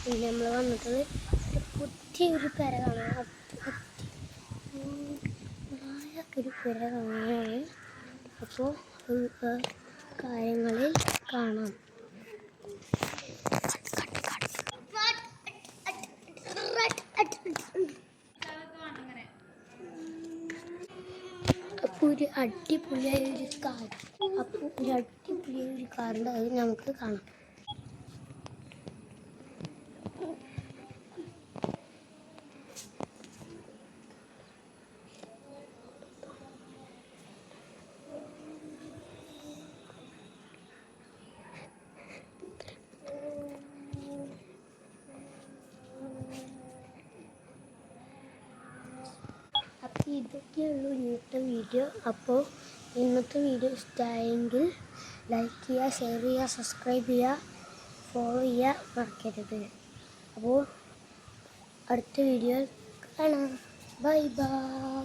പിന്നെ നമ്മൾ വന്നിട്ടുള്ളത് പുതിയൊരു പെര കാണാൻ ഒരു പെര കാണാനാണ്. അപ്പോൾ കാര്യങ്ങളിൽ കാണാം. അപ്പോൾ ഒരു അടിപൊളിയായ ഒരു കാറുണ്ട്, അത് നമുക്ക് കാണാം. അപ്പോൾ ഇതൊക്കെയുള്ളൂ ഇന്നത്തെ വീഡിയോ. അപ്പോൾ ഇന്നത്തെ വീഡിയോ ഇഷ്ടമായെങ്കിൽ ലൈക്ക് ചെയ്യുക, ഷെയർ ചെയ്യുക, സബ്സ്ക്രൈബ് ചെയ്യുക, ഫോളോ ചെയ്യുക മറക്കരുത്. അപ്പോൾ അടുത്ത വീഡിയോയിൽ കാണാം. Bye bye.